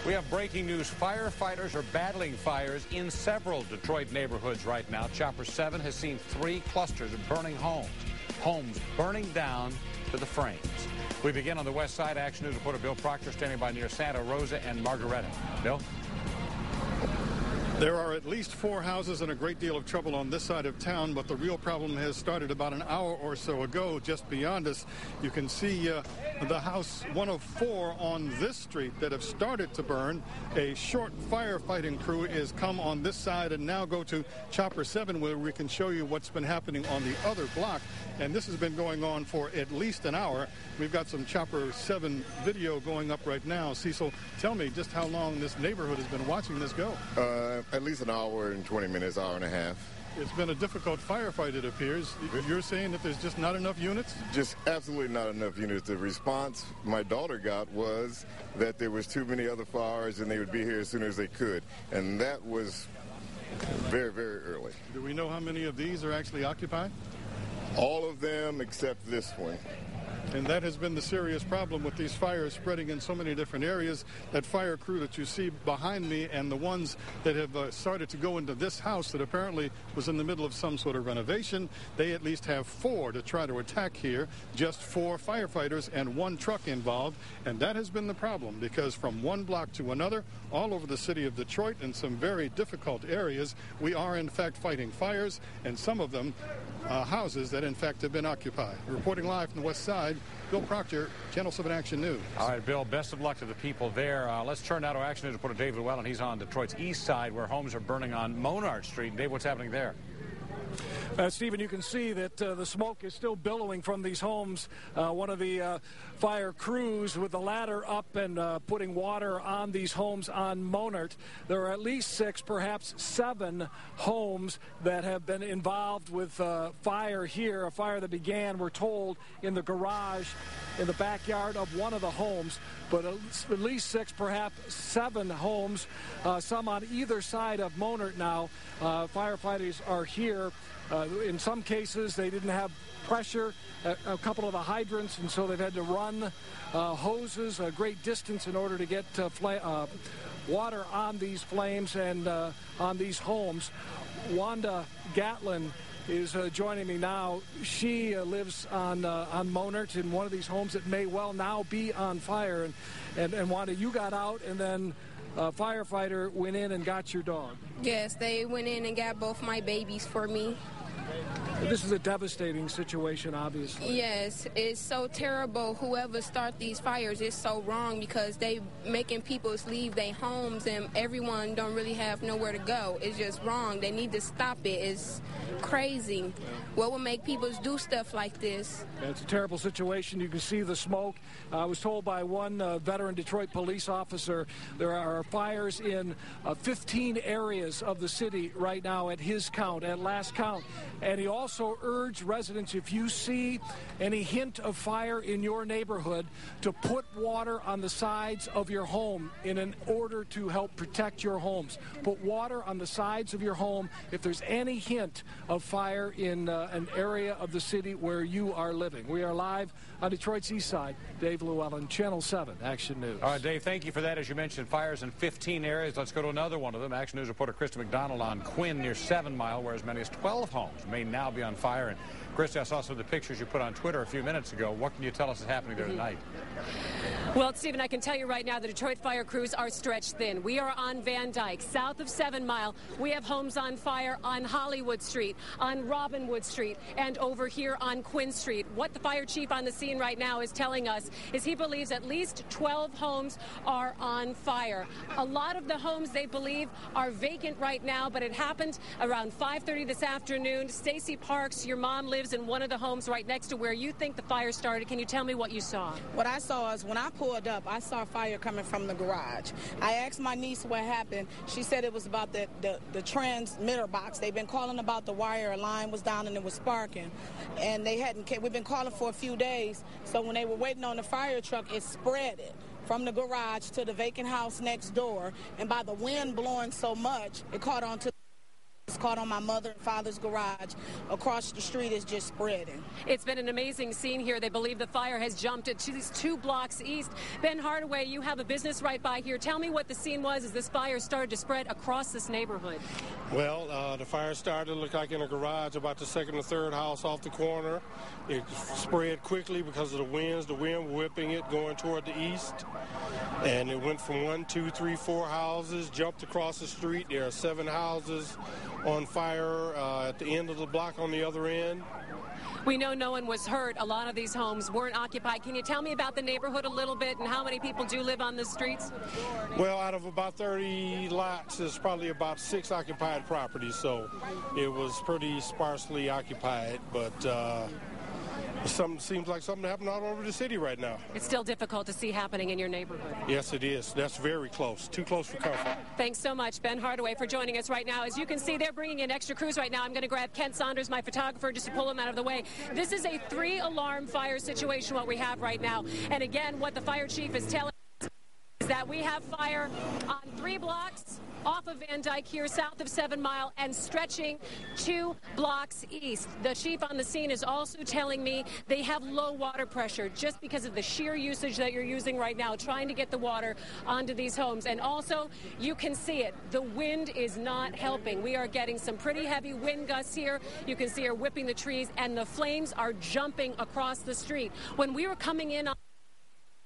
We have breaking news. Firefighters are battling fires in several Detroit neighborhoods right now. Chopper 7 has seen 3 clusters of burning homes. Homes burning down to the frames. We begin on the west side. Action News reporter Bill Proctor standing by near Santa Rosa and Margaretta. Bill? There are at least 4 houses in a great deal of trouble on this side of town, but the real problem has started about an hour or so ago just beyond us. You can see the house 1 of 4 on this street that have started to burn. A short firefighting crew is come on this side and now go to Chopper 7 where we can show you what's been happening on the other block. And this has been going on for at least an hour. We've got some Chopper 7 video going up right now. Cecil, tell me just how long this neighborhood has been watching this go. At least an hour and 20 minutes, hour and a half. It's been a difficult firefight, it appears. You're saying that there's just not enough units? Just absolutely not enough units. The response my daughter got was that there was too many other fires and they would be here as soon as they could. And that was very, very early. Do we know how many of these are actually occupied? All of them except this one. And that has been the serious problem with these fires spreading in so many different areas. That fire crew that you see behind me and the ones that have started to go into this house that apparently was in the middle of some sort of renovation, they at least have 4 to try to attack here. Just 4 firefighters and 1 truck involved. And that has been the problem because from one block to another, all over the city of Detroit in some very difficult areas, we are in fact fighting fires, and some of them houses that in fact have been occupied. Reporting live from the west side, Bill Proctor, Channel 7 Action News. All right, Bill, best of luck to the people there. Let's turn now to Action News reporter Dave Llewellyn. He's on Detroit's east side where homes are burning on Monarch Street. Dave, what's happening there? Stephen, you can see that the smoke is still billowing from these homes. One of the fire crews with the ladder up and putting water on these homes on Monart. There are at least 6, perhaps 7 homes that have been involved with fire here. A fire that began, we're told, in the garage in the backyard of one of the homes. But at least 6, perhaps 7 homes, some on either side of Monart now. Firefighters are here. In some cases, they didn't have pressure at a couple of the hydrants, and so they've had to run hoses a great distance in order to get water on these flames and on these homes. Wanda Gatlin is joining me now. She lives on Monart in one of these homes that may well now be on fire. And Wanda, you got out, and then a firefighter went in and got your dog. Yes, they went in and got both my babies for me. This is a devastating situation, obviously. Yes, it's so terrible. Whoever started these fires is so wrong because they making people leave their homes and everyone don't really have nowhere to go. It's just wrong. They need to stop it. It's crazy. What would make people do stuff like this? It's a terrible situation. You can see the smoke. I was told by one veteran Detroit police officer there are fires in 15 areas of the city right now at his count, at last count. And he also urged residents, if you see any hint of fire in your neighborhood, to put water on the sides of your home in order to help protect your homes. Put water on the sides of your home if there's any hint of fire in an area of the city where you are living. We are live on Detroit's east side. Dave Llewellyn, Channel 7 Action News. All right, Dave, thank you for that. As you mentioned, fires in 15 areas. Let's go to another one of them. Action News reporter Krista McDonald on Quinn near 7 Mile, where as many as 12 homes may now be on fire. And Krista, I saw some of the pictures you put on Twitter a few minutes ago. What can you tell us is happening there tonight? Well, Stephen, I can tell you right now the Detroit fire crews are stretched thin. We are on Van Dyke, south of 7 Mile. We have homes on fire on Hollywood Street, on Robinwood Street, and over here on Quinn Street. What the fire chief on the scene right now is telling us is he believes at least 12 homes are on fire. A lot of the homes, they believe, are vacant right now, but it happened around 5:30 this afternoon. Stacy Parks, your mom lives in one of the homes right next to where you think the fire started. Can you tell me what you saw? What I saw is when I pulled up, I saw fire coming from the garage. I asked my niece what happened. She said it was about the transmitter box. They've been calling about the wire. A line was down and it was sparking. And we've been calling for a few days. So when they were waiting on the fire truck, it spread it from the garage to the vacant house next door. And by the wind blowing so much, it caught on to the just caught on my mother and father's garage. Across the street is just spreading. It's been an amazing scene here. They believe the fire has jumped at these 2 blocks east. Ben Hardaway, you have a business right by here. Tell me what the scene was as this fire started to spread across this neighborhood. Well, the fire started, looked like in a garage about the second or third house off the corner. It spread quickly because of the winds. The wind whipping it going toward the east. And it went from 1, 2, 3, 4 houses, jumped across the street. There are 7 houses on fire at the end of the block on the other end. We know no one was hurt. A lot of these homes weren't occupied. Can you tell me about the neighborhood a little bit and how many people do live on the streets? Well, out of about 30 lots, there's probably about 6 occupied properties, so it was pretty sparsely occupied, but seems like something happened all over the city right now. It's still difficult to see happening in your neighborhood. Yes, it is. That's very close. Too close for comfort. Thanks so much, Ben Hardaway, for joining us right now. As you can see, they're bringing in extra crews right now. I'm going to grab Kent Saunders, my photographer, just to pull him out of the way. This is a 3-alarm fire situation, what we have right now. And again, what the fire chief is telling us is that we have fire on 3 blocks off of Van Dyke here, south of 7 Mile, and stretching 2 blocks east. The chief on the scene is also telling me they have low water pressure just because of the sheer usage that you're using right now, trying to get the water onto these homes. And also, you can see it. The wind is not helping. We are getting some pretty heavy wind gusts here. You can see her whipping the trees, and the flames are jumping across the street. When we were coming in on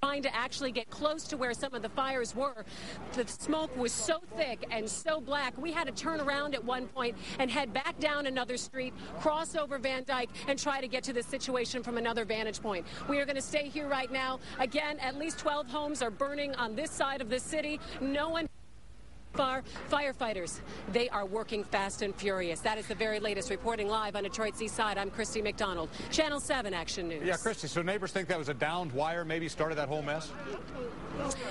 trying to actually get close to where some of the fires were, the smoke was so thick and so black, we had to turn around at one point and head back down another street, cross over Van Dyke, and try to get to the situation from another vantage point. We are going to stay here right now. Again, at least 12 homes are burning on this side of the city. No one firefighters, they are working fast and furious. That is the very latest. Reporting live on Detroit's East Side, I'm Christy McDonald, Channel 7 Action News. Yeah, Christy, so neighbors think that was a downed wire maybe started that whole mess?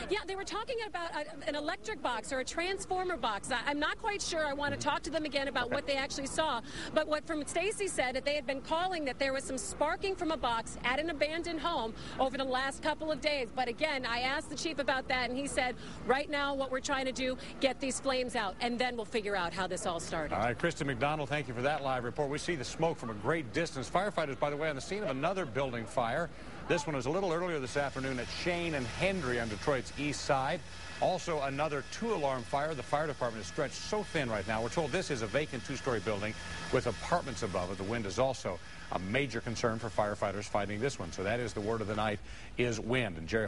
Yeah, they were talking about an electric box or a transformer box. I'm not quite sure. I want to talk to them again about what they actually saw. But what from Stacy said that they had been calling that there was some sparking from a box at an abandoned home over the last couple of days. But again, I asked the chief about that, and he said, right now what we're trying to do, get these flames out, and then we'll figure out how this all started. All right, Kristen McDonald, thank you for that live report. We see the smoke from a great distance. Firefighters, by the way, on the scene of another building fire. This one was a little earlier this afternoon at Shane and Hendry on Detroit's East Side. Also, another 2-alarm fire. The fire department is stretched so thin right now. We're told this is a vacant 2-story building with apartments above it. The wind is also a major concern for firefighters fighting this one. So that is the word of the night, is wind. And Jerry